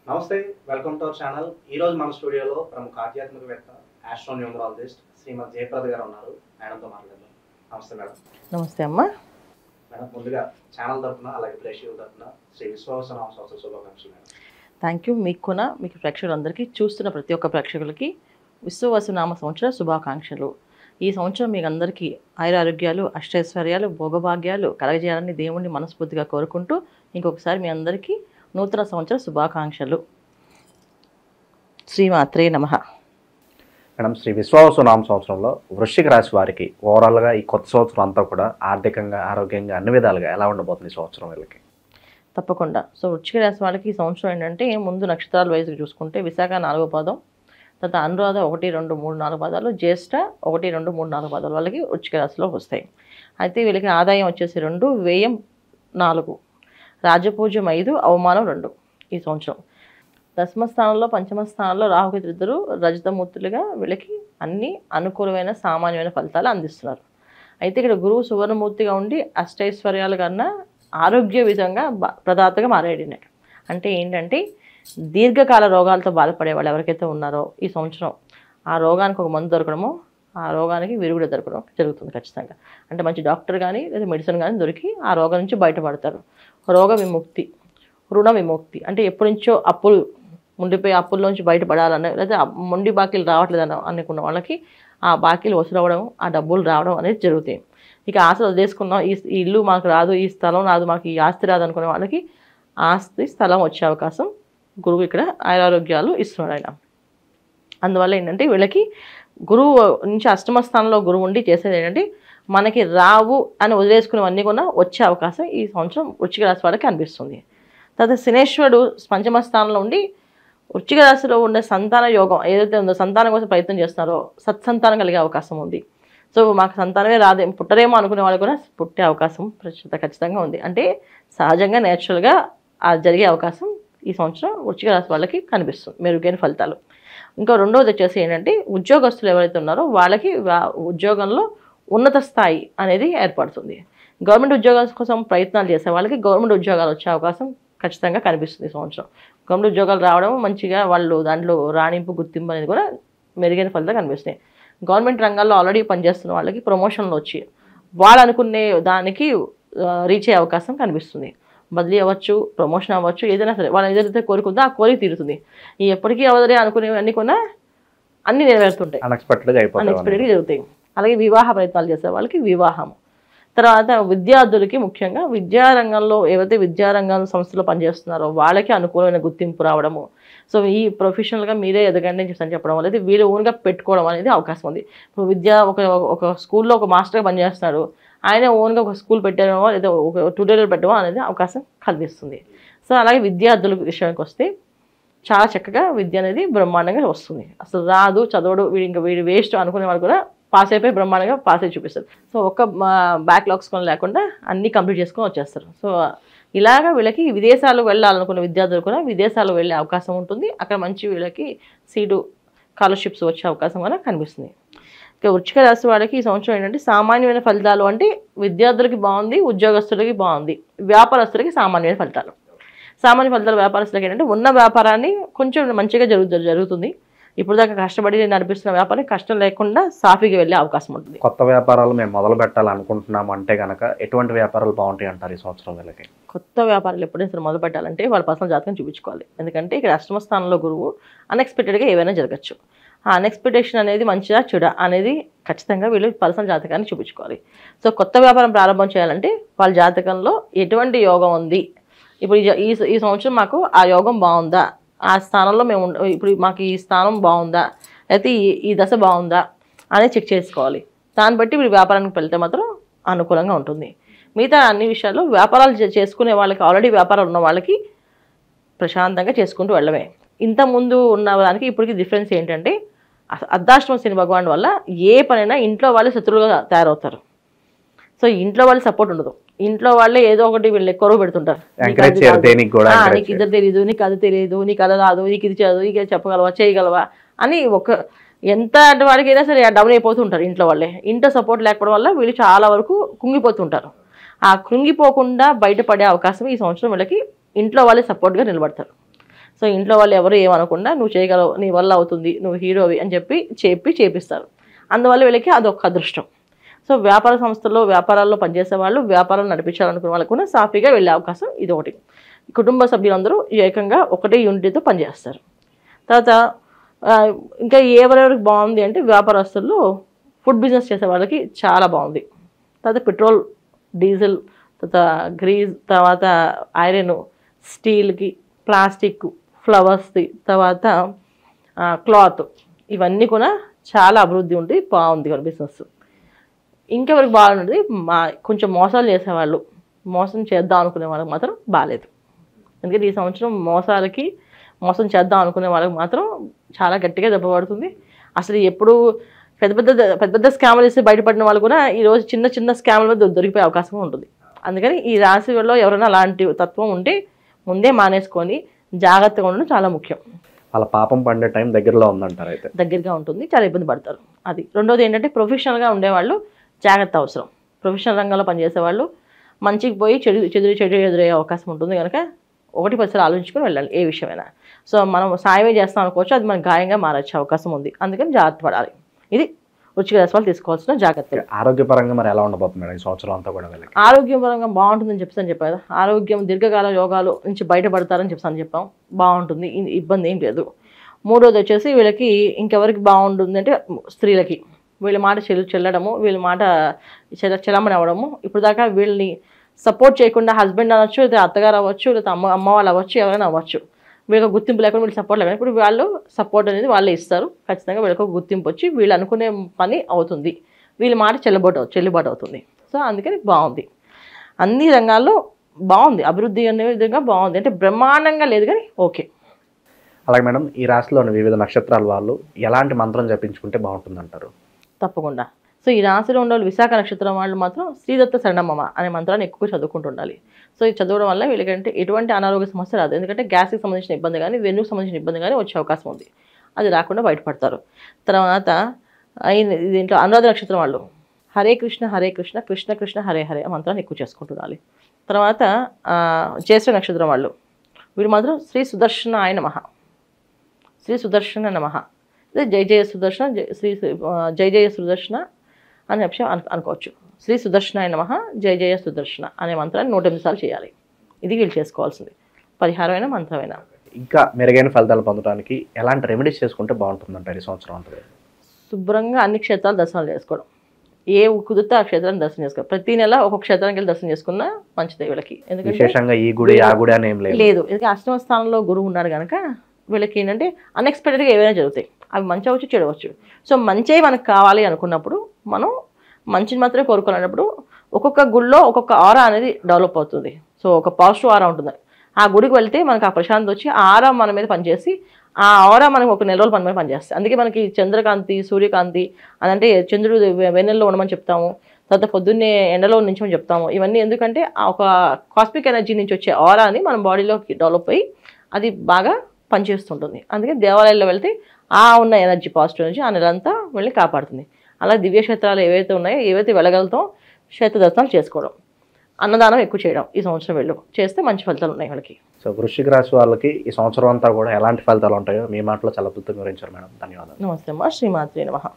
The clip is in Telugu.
నమస్తే, వెల్కమ్ టు అవర్ ఛానల్. ఈ రోజు మన స్టూడియోలో ప్రముఖ ఆధ్యాత్మికవేత్త, ఆస్ట్రోన్యూమరాలజిస్ట్ శ్రీమతి జయప్రద గారు ఉన్నారు. మేడంతో మాట్లాడదాం. నమస్తే మేడం. నమస్తే అమ్మా. మేడం, ముందుగా ఛానల్ తరఫున అలాగే ప్రేక్షకుల తరఫున శ్రీ విశ్వావసనామ సంవత్సర శుభాకాంక్షలు మేడం. Thank you. మీకు కూడా, మీకు ప్రేక్షకులందరికీ, చూస్తున్న ప్రతి ఒక్క ప్రేక్షకులకి విశ్వవసునామ సంవత్సర శుభాకాంక్షలు. ఈ సంవత్సరం మీకు అందరికీ ఆయురారోగ్యాలు, అష్టైశ్వర్యాలు, భోగభాగ్యాలు కలగజేయాలని దేవుణ్ణి మనస్ఫూర్తిగా కోరుకుంటూ ఇంకొకసారి మీ అందరికీ నూతన సంవత్సర శుభాకాంక్షలు. శ్రీమాత్రే నమః. మేడం, శ్రీ విశ్వావసునామ సంవత్సరంలో వృశ్చిక రాశి వారికి ఓవరాల్గా ఈ కొత్త సంవత్సరం అంతా కూడా ఆర్థికంగా, ఆరోగ్యంగా అన్ని విధాలుగా ఎలా ఉండబోతుంది ఈ సంవత్సరం వీళ్ళకి? తప్పకుండా. సో వృశ్చిక రాశి వాళ్ళకి ఈ సంవత్సరం ఏంటంటే, ముందు నక్షత్రాల వైజ్గా చూసుకుంటే విశాఖ 4వ పాదం, తర్వాత అనురాధ 1, 2, 3, 4 పాదాలు, జ్యేష్ఠ 1, 2, 3, 4 పాదాలు వాళ్ళకి వృశ్చిక రాశిలో వస్తాయి. అయితే వీళ్ళకి ఆదాయం వచ్చేసి 2, వ్యయం 4, రాజపూజ్యం 5, అవమానం 2 ఈ సంవత్సరం. దశమ స్థానంలో, పంచమ స్థానంలో రాహుకేతులు ఇద్దరు రజతమూర్తులుగా వీళ్ళకి అన్ని అనుకూలమైన సామాన్యమైన ఫలితాలు అందిస్తున్నారు. అయితే ఇక్కడ గురువు సువర్ణమూర్తిగా ఉండి అష్టైశ్వర్యాలు కన్నా ఆరోగ్య విధంగా ప్రదాతగా మారాడు. అంటే ఏంటంటే, దీర్ఘకాల రోగాలతో బాధపడే వాళ్ళు ఎవరికైతే ఉన్నారో ఈ సంవత్సరం ఆ రోగానికి ఒక మందు దొరకడము, ఆ రోగానికి విరుగుడు దొరకడం జరుగుతుంది ఖచ్చితంగా. అంటే మంచి డాక్టర్ కానీ లేదా మెడిసిన్ కానీ దొరికి ఆ రోగం నుంచి బయటపడతారు. రోగ విముక్తి, రుణ విముక్తి, అంటే ఎప్పటి నుంచో అప్పులు ఉండిపోయి అప్పుల్లోంచి బయటపడాలని, లేదా మొండి బాకీలు రావట్లేదని అనుకున్న వాళ్ళకి ఆ బాకీలు వసూలవడం, ఆ డబ్బులు రావడం అనేది జరుగుతాయి. ఇక ఆశ వదిలేసుకున్నాం, ఈ ఇల్లు మాకు రాదు, ఈ స్థలం రాదు, మాకు ఈ ఆస్తి రాదు అనుకునే వాళ్ళకి ఆస్తి, స్థలం వచ్చే అవకాశం గురువు ఇక్కడ ఆరోగ్యాలు ఇస్తున్నాడు ఆయన. అందువల్ల ఏంటంటే వీళ్ళకి గురువు నుంచి అష్టమ స్థానంలో గురువు ఉండి చేసేది ఏంటంటే, మనకి రావు అని వదిలేసుకునేవన్నీ కూడా వచ్చే అవకాశం ఈ సంవత్సరం వృశ్చిక రాశి వాళ్ళకి అనిపిస్తుంది. తర్వాత శనేశ్వరుడు పంచమ స్థానంలో ఉండి వృశ్చిక రాశిలో ఉండే సంతాన యోగం ఏదైతే ఉందో, సంతానం కోసం ప్రయత్నం చేస్తున్నారో సత్సంతానం కలిగే అవకాశం ఉంది. సో మాకు సంతానమే రాదేమో, పుట్టరేమో అనుకునే వాళ్ళు కూడా పుట్టే అవకాశం ఖచ్చితంగా ఉంది. అంటే సహజంగా నేచురల్గా జరిగే అవకాశం ఈ సంవత్సరం వృశ్చిక రాశి వాళ్ళకి కనిపిస్తుంది, మెరుగైన ఫలితాలు. ఇంకా రెండవది వచ్చేసి ఏంటంటే, ఉద్యోగస్తులు ఎవరైతే ఉన్నారో వాళ్ళకి ఉద్యోగంలో ఉన్నత స్థాయి అనేది ఏర్పడుతుంది. గవర్నమెంట్ ఉద్యోగాల కోసం ప్రయత్నాలు చేసే వాళ్ళకి గవర్నమెంట్ ఉద్యోగాలు వచ్చే అవకాశం ఖచ్చితంగా కనిపిస్తుంది ఈ సంవత్సరం. గవర్నమెంట్ ఉద్యోగాలు రావడం, మంచిగా వాళ్ళు దాంట్లో రాణింపు, గుర్తింపు అనేది కూడా మెరుగైన ఫలితాలు కనిపిస్తాయి. గవర్నమెంట్ రంగాల్లో ఆల్రెడీ పనిచేస్తున్న వాళ్ళకి ప్రమోషన్లు వచ్చి వాళ్ళు అనుకునే దానికి రీచ్ అయ్యే అవకాశం కనిపిస్తుంది. బదిలీ అవ్వచ్చు, ప్రమోషన్ అవ్వచ్చు, ఏదైనా సరే వాళ్ళు ఏదైతే కోరుకుందో ఆ కోరిక తీరుతుంది. ఈ ఎప్పటికీ అవదరే అనుకునేవన్నీ కూడా అన్నీ నెరవేరుతుంటాయి, అన్ఎక్స్పెక్టెడ్గా జరుగుతాయి. అలాగే వివాహ ప్రయత్నాలు చేసే వాళ్ళకి వివాహం. తర్వాత విద్యార్థులకి, ముఖ్యంగా విద్యారంగంలో ఏవైతే విద్యారంగం సంస్థలో పనిచేస్తున్నారో వాళ్ళకి అనుకూలమైన గుర్తింపు రావడము. సో ఈ ప్రొఫెషనల్గా మీరే ఎదగండి అని చెప్పడం వల్ల వీళ్ళు ఓన్గా పెట్టుకోవడం అనేది అవకాశం ఉంది. ఇప్పుడు ఒక స్కూల్లో ఒక మాస్టర్గా పనిచేస్తున్నాడు, ఆయన ఓన్గా ఒక స్కూల్ పెట్టడమో లేదా ఒక ట్యూటోరియల్ పెట్టడమో అనేది అవకాశం కల్పిస్తుంది. సో అలాగే విద్యార్థుల విషయానికి వస్తే చాలా చక్కగా విద్య అనేది బ్రహ్మాండంగా వస్తుంది. అసలు రాదు, చదవడు, వీడు వేస్ట్ అనుకునే వాళ్ళు కూడా పాస్ అయిపోయి బ్రహ్మాండంగా పాస్ అయి చూపిస్తారు. సో ఒక్క బ్యాక్లాగ్స్ కొని లేకుండా అన్నీ కంప్లీట్ చేసుకొని వచ్చేస్తారు. సో ఇలాగా వీళ్ళకి విదేశాలు వెళ్ళాలనుకున్న విద్యార్థులు కూడా విదేశాలు వెళ్ళే అవకాశం ఉంటుంది. అక్కడ మంచి వీళ్ళకి సీటు, స్కాలర్షిప్స్ వచ్చే అవకాశం కూడా కనిపిస్తుంది. ఇక వృశ్చిక రాశి వాళ్ళకి ఈ సంవత్సరం ఏంటంటే, సామాన్యమైన ఫలితాలు అంటే విద్యార్థులకి బాగుంది, ఉద్యోగస్తులకి బాగుంది, వ్యాపారస్తులకి సామాన్యమైన ఫలితాలు. సామాన్య ఫలితాలు వ్యాపారస్తులకి ఏంటంటే, ఉన్న వ్యాపారాన్ని కొంచెం మంచిగా జరుగుతుంది. ఇప్పుడు దాకా కష్టపడి నడిపిస్తున్న వ్యాపారం కష్టం లేకుండా సాఫీగా వెళ్ళే అవకాశం ఉంటుంది. కొత్త వ్యాపారాలు మేము మొదలు పెట్టాలనుకుంటున్నాం అంటే కనుక ఎటువంటి వ్యాపారాలు బాగుంటాయి అంటారు ఈ సంవత్సరం వీళ్ళకి? కొత్త వ్యాపారాలు ఎప్పుడైనా సరే మొదలు పెట్టాలంటే వాళ్ళ పర్సనల్ జాతకం చూపించుకోవాలి. ఎందుకంటే ఇక్కడ అష్టమ స్థానంలో గురువు, అన్ఎక్స్పెక్టెడ్గా ఏవైనా జరగచ్చు. ఆ అన్ఎక్స్పెక్టేషన్ అనేది మంచిదా చెడా అనేది ఖచ్చితంగా వీళ్ళు పర్సనల్ జాతకాన్ని చూపించుకోవాలి. సో కొత్త వ్యాపారం ప్రారంభం చేయాలంటే వాళ్ళ జాతకంలో ఎటువంటి యోగం ఉంది, ఇప్పుడు ఈ సంవత్సరం మాకు ఆ యోగం బాగుందా, ఆ స్థానంలో మేము ఇప్పుడు మాకు ఈ స్థానం బాగుందా, లేకపోతే ఈ దశ బాగుందా అనేది చెక్ చేసుకోవాలి. దాన్ని బట్టి వీళ్ళు వ్యాపారానికి వెళ్తే మాత్రం అనుకూలంగా ఉంటుంది. మిగతా అన్ని విషయాల్లో వ్యాపారాలు చేసుకునే వాళ్ళకి, ఆల్రెడీ వ్యాపారాలు ఉన్న వాళ్ళకి ప్రశాంతంగా చేసుకుంటూ వెళ్ళమే. ఇంతకుముందు ఉన్న దానికి ఇప్పటికి డిఫరెన్స్ ఏంటంటే, అర్ధాష్టమ శని భగవాన్ వల్ల ఏ పనైనా ఇంట్లో వాళ్ళు శత్రువులుగా తయారవుతారు. సో ఇంట్లో వాళ్ళు సపోర్ట్ ఉండదు, ఇంట్లో వాళ్ళే ఏదో ఒకటి వీళ్ళు కొరవ పెడుతుంటారు. నీకు ఇద్దరు తెలియదు, నీకు అది తెలియదు, నీకు అది రాదు, నీకు ఇది చదువు, నీకు చెప్పగలవా, చేయగలవా అని ఎంత వాడికైనా సరే డౌన్ అయిపోతుంటారు ఇంట్లో వాళ్ళే. ఇంట్లో సపోర్ట్ లేకపోవడం వల్ల వీళ్ళు చాలా వరకు కుంగిపోతుంటారు. ఆ కృంగిపోకుండా బయటపడే అవకాశం ఈ సంవత్సరం వీళ్ళకి ఇంట్లో వాళ్ళే సపోర్ట్గా నిలబడతారు. సో ఇంట్లో వాళ్ళు ఎవరు ఏమనకుండా నువ్వు చేయగలవు, నీ వల్ల అవుతుంది, నువ్వు హీరోవి అని చేపిస్తారు. అందువల్ల వీళ్ళకి అదొక అదృష్టం. సో వ్యాపార సంస్థల్లో వ్యాపారాల్లో పనిచేసే వాళ్ళు, వ్యాపారం నడిపించాలనుకునే వాళ్ళకు కూడా సాఫీగా వెళ్ళే అవకాశం ఇది ఒకటి. కుటుంబ సభ్యులందరూ ఏకంగా ఒకటే యూనిట్తో పనిచేస్తారు. తర్వాత ఇంకా ఎవరెవరికి బాగుంది అంటే వ్యాపారస్తుల్లో ఫుడ్ బిజినెస్ చేసే వాళ్ళకి చాలా బాగుంది. తర్వాత పెట్రోల్, డీజిల్, తర్వాత గ్రీజ్, తర్వాత ఐరన్, స్టీల్కి, ప్లాస్టిక్, ఫ్లవర్స్ది, తర్వాత క్లాత్, ఇవన్నీ కూడా చాలా అభివృద్ధి ఉంది, బాగుంది వాళ్ళ బిజినెస్. ఇంకెవరికి బాగుంటుంది కొంచెం మోసాలు చేసేవాళ్ళు, మోసం చేద్దాం అనుకునే వాళ్ళకి మాత్రం బాగాలేదు. ఎందుకంటే ఈ సంవత్సరం మోసం చేద్దాం అనుకునే వాళ్ళకి మాత్రం చాలా గట్టిగా దెబ్బ పడుతుంది. అసలు ఎప్పుడు పెద్ద స్కామ్లు చేసి బయటపడిన వాళ్ళు కూడా ఈరోజు చిన్న స్కామ్ల మీద దొరికిపోయే అవకాశం ఉంటుంది. అందుకని ఈ రాశిలో ఎవరైనా అలాంటి తత్వం ఉంటే ముందే మానేసుకొని జాగ్రత్తగా ఉండడం చాలా ముఖ్యం. వాళ్ళ పాపం పండే టైం దగ్గరలో ఉందంటారు. అయితే దగ్గరగా ఉంటుంది, చాలా ఇబ్బంది పడతారు. అది రెండోది ఏంటంటే ప్రొఫెషనల్గా ఉండేవాళ్ళు జాగ్రత్త అవసరం. ప్రొఫెషనల్ రంగంలో పనిచేసేవాళ్ళు మంచికి పోయి చెడు ఎదురయ్యే అవకాశం ఉంటుంది కనుక 1-10 ఆలోచించుకొని వెళ్ళాలి ఏ విషయమైనా. సో మనం సాయమే చేస్తాం అనుకోవచ్చు, అది మన గాయంగా మారచ్చే అవకాశం ఉంది. అందుకని జాగ్రత్త పడాలి. ఇది వృశ్చిక రాశి వాళ్ళు తీసుకోవాల్సిన జాగ్రత్తలు. ఆరోగ్యపరంగా మరి ఎలా ఉండబోతుంది మేడం ఈ సంవత్సరం అంతా కూడా? ఆరోగ్యపరంగా బాగుంటుందని చెప్పాను. ఆరోగ్యం, దీర్ఘకాల యోగాలు నుంచి బయటపడతారని చెప్పాం. బాగుంటుంది, ఇబ్బంది ఏం లేదు. మూడోది వచ్చేసి వీళ్ళకి ఇంకెవరికి బాగుంటుంది అంటే స్త్రీలకి వీళ్ళ మాట చెల్లడము, వీళ్ళ మాట చెలమని అవ్వడము. ఇప్పుడు దాకా వీళ్ళని సపోర్ట్ చేయకుండా హస్బెండ్ అవ్వచ్చు, లేదా అత్తగారు అవ్వచ్చు, లేదా అమ్మ వాళ్ళు అవ్వచ్చు, ఎవరైనా అవ్వచ్చు, వీళ్ళకి గుర్తింపు లేకుండా వీళ్ళు సపోర్ట్ లేకుండా ఇప్పుడు వాళ్ళు సపోర్ట్ అనేది వాళ్ళే ఇస్తారు. ఖచ్చితంగా వీళ్ళకి ఒక గుర్తింపు వచ్చి వీళ్ళు అనుకునే పని అవుతుంది, వీళ్ళ మాట చెల్లుబాటు అవుతుంది. సో అందుకని బాగుంది, అన్ని రంగాల్లో బాగుంది, అభివృద్ధి అనే విధంగా బాగుంది. అంటే బ్రహ్మాండంగా లేదు కానీ ఓకే. అలాగే మేడం, ఈ రాశిలోని వివిధ నక్షత్రాల వాళ్ళు ఎలాంటి మంత్రం జపించుకుంటే బాగుంటుంది అంటారు? తప్పకుండా. సో ఈ రాశిలో ఉండే విశాఖ నక్షత్రం వాళ్ళు మాత్రం శ్రీదత్త శరణమ్మ అనే మంత్రాన్ని ఎక్కువ చదువుకుంటుండాలి. సో ఇది చదవడం వల్ల వీళ్ళకంటే ఎటువంటి అనారోగ్య సమస్య రాదు. ఎందుకంటే గ్యాస్కి సంబంధించిన ఇబ్బంది కానీ, వెన్నుకు సంబంధించిన ఇబ్బంది కానీ వచ్చే అవకాశం ఉంది, అది రాకుండా బయటపడతారు. తర్వాత దీంట్లో అనురాధ నక్షత్రం వాళ్ళు హరే కృష్ణ కృష్ణ కృష్ణ హరే హరే ఆ మంత్రాన్ని ఎక్కువ చేసుకుంటుండాలి. తర్వాత జ్యేష్ఠ నక్షత్రం వాళ్ళు వీళ్ళు మాత్రం శ్రీ సుదర్శనాయ నమః, శ్రీ సుదర్శన నమః, జయ జయ సుదర్శన, జయ జయ సుదర్శన అనే విషయం అనుకోవచ్చు. శ్రీ సుదర్శనాయ నమః, జయ జయ సుదర్శన అనే మంత్రాన్ని 108 సార్లు చేయాలి. ఇది వీళ్ళు చేసుకోవాల్సింది, పరిహారమైన మంత్రమైనా. ఇంకా మెరుగైన ఫలితాలు పొందడానికి ఎలాంటి రెమెడీస్ చేసుకుంటే బాగుంటుందంటారు ఈ సంవత్సరం అంతా? శుభ్రంగా అన్ని క్షేత్రాలు దర్శనాలు చేసుకోవడం, ఏ కుదిరితే ఆ క్షేత్రాన్ని దర్శనం చేసుకోవడం. ప్రతి నెల ఒక్కొక్క క్షేత్రానికి వెళ్ళి దర్శనం చేసుకున్నా మంచిదే వీళ్ళకి. ఎందుకంటే విశేషంగా ఈ గుడి ఆ గుడి అని ఏం లేదు. ఎందుకంటే అష్టమ స్థానంలో గురువు ఉన్నాడు కనుక వీళ్ళకి ఏంటంటే అన్ఎక్స్పెక్టెడ్గా ఏవైనా జరుగుతాయి, అవి మంచి అవ్వచ్చు, చెడు అవ్వచ్చు. సో మంచి మనకు కావాలి అనుకున్నప్పుడు మనం మంచిని మాత్రమే కోరుకోవాలన్నప్పుడు ఒక్కొక్క గుడిలో ఒక్కొక్క ఆరా అనేది డెవలప్ అవుతుంది. సో ఒక పాజిటివ్ ఆరా ఉంటుంది. ఆ గుడికి వెళ్తే మనకు ఆ ప్రశాంతత వచ్చి ఆ ఆరా మన మీద పనిచేసి ఆ ఆరా మనకు ఒక నెల రోజులు పని మీద పనిచేస్తాయి. అందుకే మనకి చంద్రకాంతి, సూర్యకాంతి అదంటే చంద్రుడు వెన్నెల్లో ఉండమని చెప్తాము, తర్వాత పొద్దున్నే ఎండలో నుంచమని చెప్తాము. ఇవన్నీ ఎందుకంటే ఒక కాస్మిక్ ఎనర్జీ నుంచి వచ్చే ఆరాని మన బాడీలోకి డెవలప్ అయ్యి అది బాగా పనిచేస్తుంటుంది. అందుకే దేవాలయాల్లో వెళ్తే ఆ ఉన్న ఎనర్జీ, పాజిటివ్ ఎనర్జీ ఆ నెలంతా వెళ్ళి కాపాడుతుంది. అలా దివ్యక్షేత్రాలు ఏవైతే ఉన్నాయో, ఏవైతే వెళ్ళగలుగుతాం క్షేత్ర దర్శనాలు చేసుకోవడం, అన్నదానం ఎక్కువ చేయడం ఈ సంవత్సరం చేస్తే మంచి ఫలితాలు ఉన్నాయి వాళ్ళకి. సో వృశ్చిక రాశి వాళ్ళకి ఈ సంవత్సరం అంతా కూడా ఎలాంటి ఫలితాలు ఉంటాయో మీ మాటలో చాలా అద్భుతంగా వివరించారు మేడం. ధన్యవాదాలు. నమస్తే అమ్మా. శ్రీమాత్రే నమః.